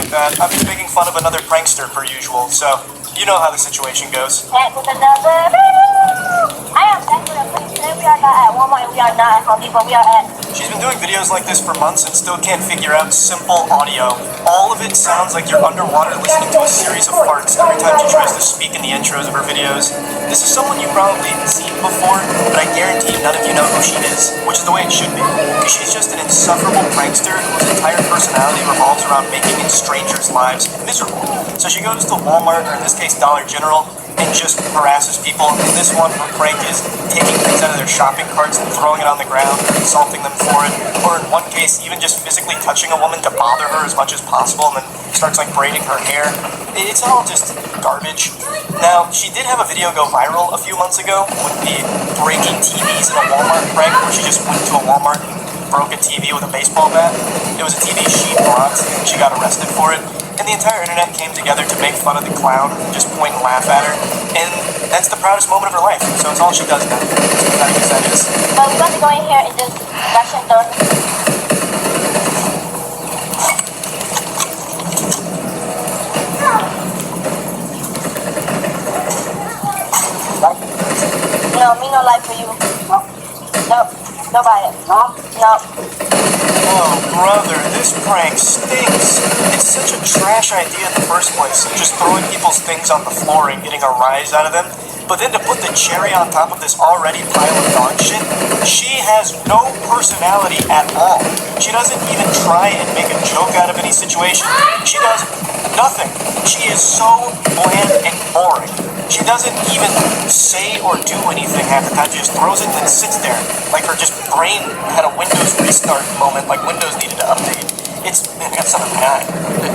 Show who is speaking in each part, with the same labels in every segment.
Speaker 1: like that. I'm just making fun of another prankster per usual, so you know how the situation goes.
Speaker 2: Back with another video. I am back with a prankster. We are not at Walmart. We are not at Home Depot. We are at...
Speaker 1: She's been doing videos like this for months and still can't figure out simple audio. All of it sounds like you're underwater listening to a series of farts every time she tries to speak in the intros of her videos. This is someone you've probably seen before, but I guarantee none of you know who she is, which is the way it should be. She's just an insufferable prankster whose entire personality revolves around making strangers' lives miserable. So she goes to Walmart, or in this case Dollar General, and just harasses people. In this one, her prank is taking things out of their shopping carts and throwing it on the ground and insulting them for it. Or in one case, even just physically touching a woman to bother her as much as possible and then starts like braiding her hair. It's all just garbage. Now, she did have a video go viral a few months ago with the breaking TVs in a Walmart prank where she just went to a Walmart and broke a TV with a baseball bat. It was a TV she bought and she got arrested for it. And the entire internet came together to make fun of the clown and just point and laugh at her. And that's the proudest moment of her life. So it's all she does now. As pathetic as that is.
Speaker 2: But we're going to go in here and just rush and throw. No, me no life for you. Nope. Nobody. Nope.
Speaker 1: Oh, brother, this prank stinks. It's such a trash idea in the first place, just throwing people's things on the floor and getting a rise out of them. But then to put the cherry on top of this already pile of dog shit, she has no personality at all. She doesn't even try and make a joke out of any situation. She does nothing. She is so bland and boring. She doesn't even say or do anything half the time. She just throws it and then sits there. Like her just brain had a Windows restart moment, like Windows needed to update. Man, I got something in my eye.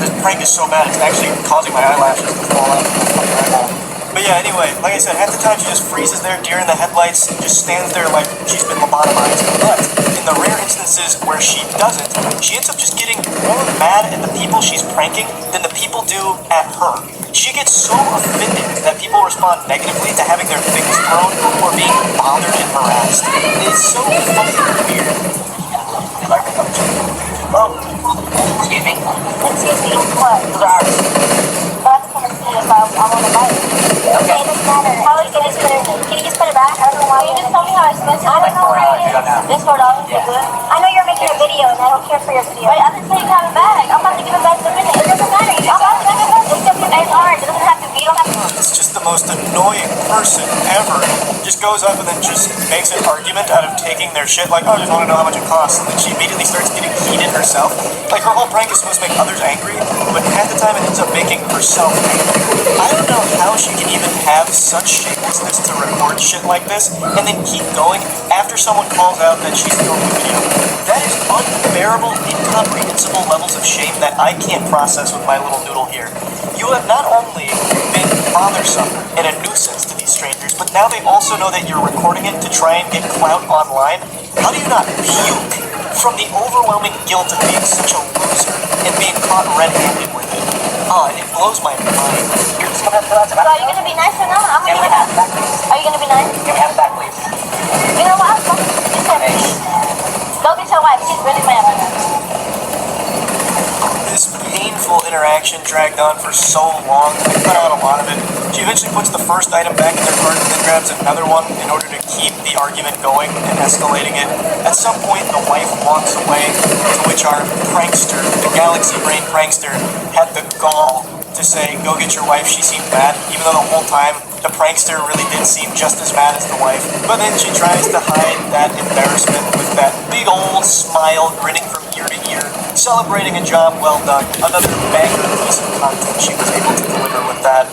Speaker 1: This prank is so bad, it's actually causing my eyelashes to fall out of my fucking eyeball. But yeah, anyway, like I said, half the time she just freezes there, deer in the headlights, and just stands there like she's been lobotomized. But in the rare instances where she doesn't, she ends up just getting more mad at the people she's pranking than the people do at her. She gets so offended that people respond negatively to having their things thrown or being bothered and harassed. It's so fucking weird.
Speaker 2: Oh, excuse me. Excuse me. What? Sorry. But I just want to see if I want to buy it. Okay, it doesn't matter. How are you going to put it? Can you just put it back? I don't know why. Can you just tell me how expensive it is? I don't know how it is. It's $4. Yeah. Good. I know you're making a video and I don't care for your video. Wait, I'm just saying you have it back. I'm about to give it back in a minute. It doesn't matter. I'm about to give it back. It's ours. It doesn't have to be. You don't have to.
Speaker 1: It's just the most annoying person ever. Just goes up and then just makes an argument out of taking their shit. Like, oh, I just want to know how much it costs. And then she immediately starts getting heated herself. Like, her whole prank is supposed to make others angry, but half the time it ends up making herself angry. I don't know how she can even have such shamelessness to record shit like this and then keep going after someone calls out that she's filming a video. That is unbearable, incomprehensible levels of shame that I can't process with my little noodle here. You have not only been bothersome and a nuisance to these strangers, but now they also know that you're recording it to try and get clout online. How do you not puke from the overwhelming guilt of being such a loser and being caught red-handed with it? Oh, it blows my mind.
Speaker 2: So are you going to be nice or not? I'm going to give it back. Are you going to be nice?
Speaker 3: Give me half back, please.
Speaker 2: You know what? Just say please. Go get your wife. She's really mad right now.
Speaker 1: This painful interaction dragged on for so long. I cut out a lot of it. She eventually puts the first item back in their cart and then grabs another one in order to keep the argument going and escalating it. At some point, the wife walks away, to which our prankster, the Galaxy Brain prankster, had the gall to say, go get your wife, she seemed mad, even though the whole time the prankster really did seem just as mad as the wife. But then she tries to hide that embarrassment with that big old smile grinning from ear to ear, celebrating a job well done. Another banger piece of content she was able to deliver with that.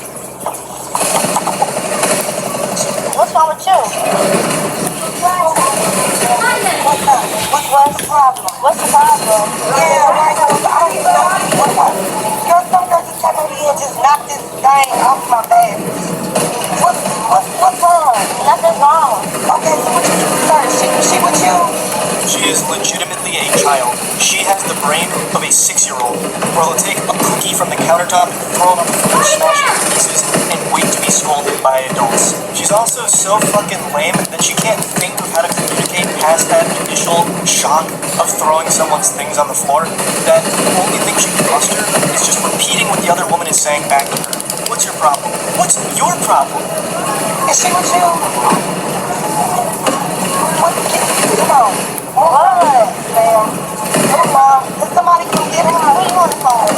Speaker 2: What's wrong with you? What's the problem? What's the problem?
Speaker 3: Yeah, right. I don't even know. Your son doesn't come over here and just knock this thing off my bed. What's wrong?
Speaker 2: Nothing's wrong.
Speaker 3: Okay, so what you do first? She with you?
Speaker 1: She is legitimately a child. She has the brain of a 6-year-old, where they'll take a cookie from the countertop, throw it on the floor, smash it to pieces, and wait to be scolded by adults. She's also so fucking lame that she can't think of how to communicate past that initial shock of throwing someone's things on the floor, that the only thing she can muster is just repeating what the other woman is saying back to her. What's your problem? What's your problem?
Speaker 3: Is she with you? What? Come on. What? Man. Come on. Did somebody come get her? What are you on the phone?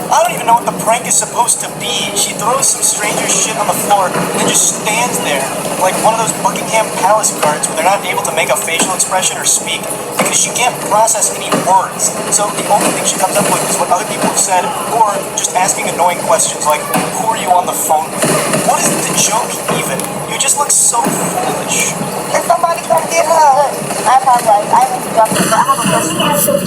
Speaker 1: I don't even know what the prank is supposed to be. She throws some stranger's shit on the floor and then just stands there like one of those Buckingham Palace guards where they're not able to make a facial expression or speak because she can't process any words. So the only thing she comes up with is what other people have said or just asking annoying questions like, who are you on the phone with? What is the joke even? You just look so foolish.
Speaker 3: Did somebody come get her?
Speaker 2: I apologize. I was interrupted, but I have a question.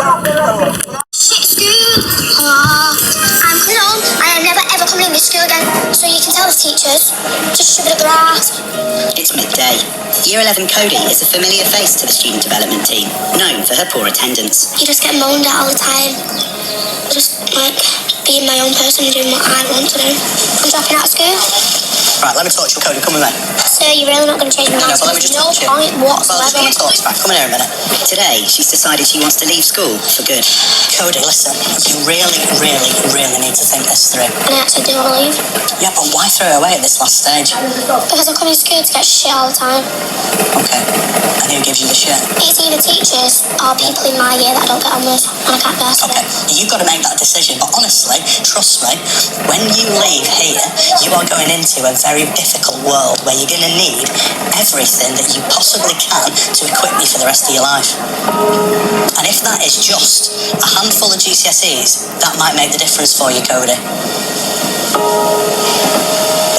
Speaker 4: No, I am never ever coming in this school again. So you can tell the teachers, just shove it up their ass.
Speaker 5: It's midday. Year 11 Cody is a familiar face to the student development team, known for her poor attendance.
Speaker 4: You just get moaned at all the time. Just like being my own person and doing what I want to do. I'm dropping out of school.
Speaker 5: Right, let me talk to you, Cody. Come with me.
Speaker 4: Sir, you're really not going to change my mind.
Speaker 5: No, but let me just
Speaker 4: no
Speaker 5: talk to you.
Speaker 4: point
Speaker 5: Well, just
Speaker 4: whatsoever.
Speaker 5: come and talk to me. Come in here a minute. Today, she's decided she wants to leave school for good. Cody, listen. You really need to think this through.
Speaker 4: And I actually do want to leave.
Speaker 5: Yeah, but why throw it away at this last stage?
Speaker 4: Because I come in school to get shit all the time.
Speaker 5: Okay. And who gives you the shit?
Speaker 4: It's either teachers or people in my year that I don't get on with. And I can't bear to
Speaker 5: Okay, you've got to make that decision. But honestly, trust me, when you leave here, you are going into a very difficult world where you're going to need everything that you possibly can to equip you for the rest of your life. And if that is just a handful of GCSEs, that might make the difference for you, Cody.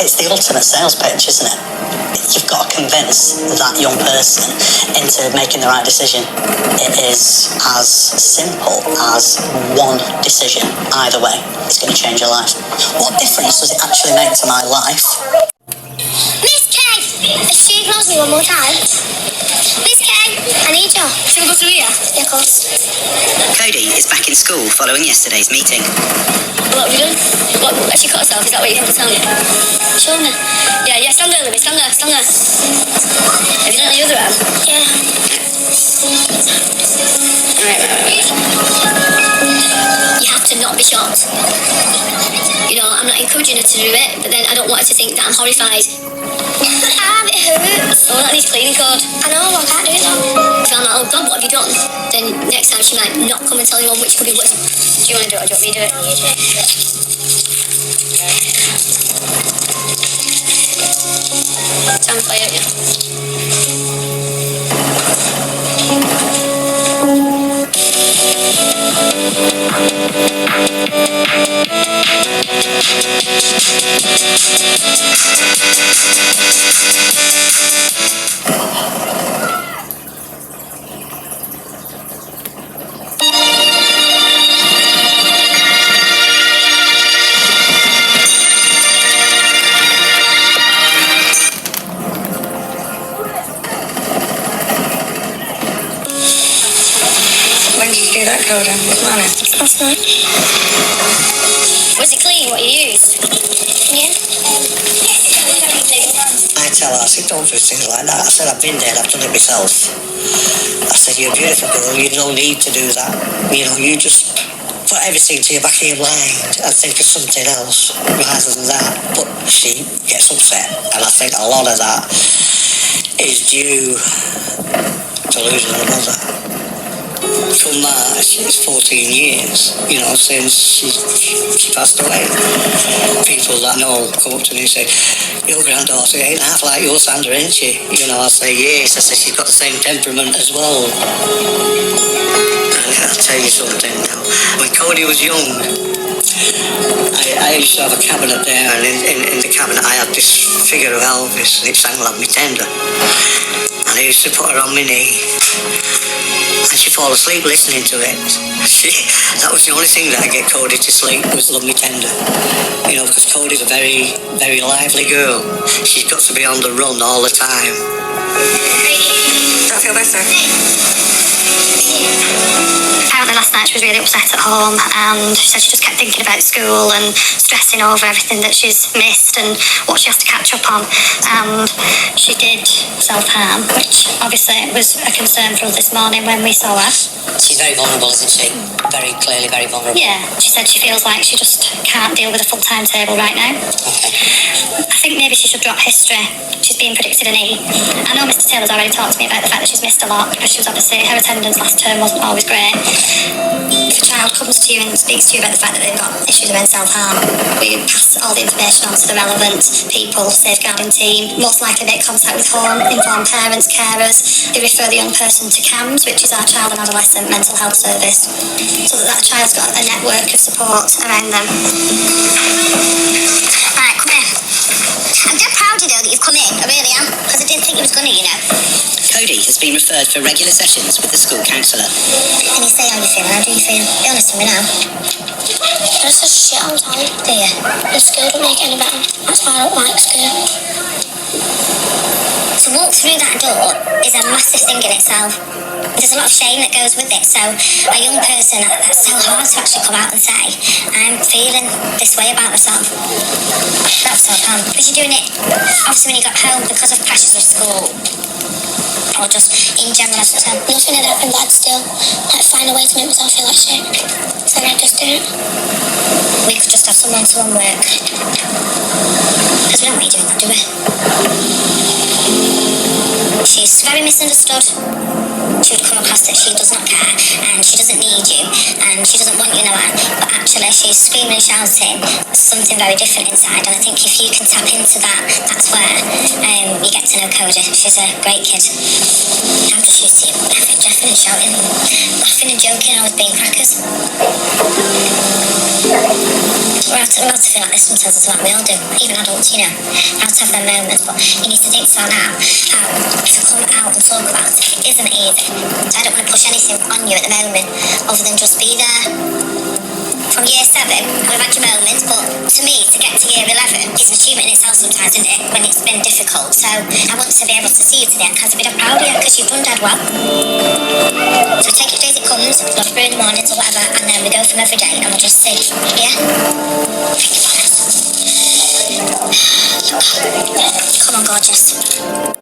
Speaker 5: It's the ultimate sales pitch, isn't it? You've got to convince that young person into making the right decision. It is as simple as one decision. Either way, it's going to change your life. What difference does it actually make to my life?
Speaker 4: Miss K! If she ignores me one more time. Miss K! I need you. Can we go through here? Yeah, of course.
Speaker 5: Cody is back in school following yesterday's meeting.
Speaker 6: What have you done? What, has she cut herself? Is that what you have to tell me?
Speaker 4: Show me.
Speaker 6: Yeah, stand there, Libby, stand there. Have you done it on the other arm?
Speaker 4: Yeah.
Speaker 6: Right. You have to not be shocked. You know, I'm not encouraging her to do it, but then I don't want her to think that I'm horrified.
Speaker 4: It hurts.
Speaker 6: Oh, that needs cleaning code.
Speaker 4: I know, I can't do it though.
Speaker 6: If I'm like, oh God, what have you done? Then next time she might not come and tell anyone, which could be worse. Do you want to do it or do you want me to do it?
Speaker 4: No, you do it.
Speaker 6: Time to play it, yeah.
Speaker 3: When did you do that, Coda?
Speaker 4: Last night.
Speaker 6: Was it clean, what you used?
Speaker 4: Yeah.
Speaker 5: I tell her, I said, don't do things like that. I said, I've been there, I've done it myself. I said, you're a beautiful girl, you don't need to do that. You know, you just put everything to your back of your mind and think of something else rather than that. But she gets upset, and I think a lot of that is due to losing her mother. From March, it's 14 years, you know, since she passed away. People that know come up to me and say, your granddaughter ain't half like your Sandra, ain't she? You know, I say, yes. I say, she's got the same temperament as well. And I'll tell you something now. When Cody was young, I used to have a cabinet there, and in the cabinet I had this figure of Elvis, and it sang Love Me Tender. And I used to put her on my knee, and she'd fall asleep listening to it. That was the only thing that I'd get Cody to sleep, was Love Me Tender. You know, because Cody's a very, very lively girl. She's got to be on the run all the time.
Speaker 3: Do I feel better?
Speaker 6: Apparently last night she was really upset at home, and she said she just kept thinking about school and stressing over everything that she's missed and what she has to catch up on. And she did self-harm, which obviously was a concern for us this morning when we saw her.
Speaker 5: She's very vulnerable, isn't she? Very clearly very vulnerable.
Speaker 6: Yeah, she said she feels like she just can't deal with a full timetable right now.
Speaker 5: Okay.
Speaker 6: I think maybe she should drop history. She's being predicted an E. I know Mr. Taylor's already talked to me about the fact that she's missed a lot because she was obviously, her attendance last term wasn't always great. If a child comes to you and speaks to you about the fact that they've got issues around self-harm, we pass all the information on to the relevant people, safeguarding team, most likely make contact with home, inform parents, carers. They refer the young person to CAMS, which is our child and adolescent mental health service, so that child's got a network of support around them.
Speaker 4: Right, come here. I'm dead proud, you know, that you've come in. I really am. Because I didn't think you was going to, you know.
Speaker 5: Cody has been referred for regular sessions with the school counsellor.
Speaker 4: Can you say how you feel? How do you feel? Be honest with me now.
Speaker 2: I just shit all the time.
Speaker 4: Do you?
Speaker 2: And school don't make it any better. That's why I don't like school.
Speaker 4: To walk through that door is a massive thing in itself. There's a lot of shame that goes with it. So a young person, that's so hard to actually come out and say, I'm feeling this way about myself. That's self-harm. Because you're doing it, obviously when you got home, because of pressures of school. Or just in general as a term.
Speaker 2: Nothing had happened, but I'd still find a way to make myself feel like shit. So then I just do it.
Speaker 4: We could just have some one-to-one work. Because we don't want you doing that, do we? She's very misunderstood. She would come across that she does not care and she doesn't need you and she doesn't want you now, but actually she's screaming and shouting something very different inside. And I think if you can tap into that, that's where you get to know Cody. She's a great kid. How does she see you laughing and shouting, laughing and joking, always being crackers? We're allowed to feel like this sometimes as well. We all do, even adults, you know. We're allowed to have their moments, but you need to think about now how to come out and talk about it isn't easy. I don't want to push anything on you at the moment other than just be there. From year 7, we've had your moments, but to me, to get to year 11 is an achievement in itself sometimes, isn't it, when it's been difficult. So I want to be able to see you today and have a bit of proud of you because you've done dead well. So we take it as it comes, we'll have brew in the mornings or whatever, and then we go from every day and we'll just see. Yeah? Come on, gorgeous.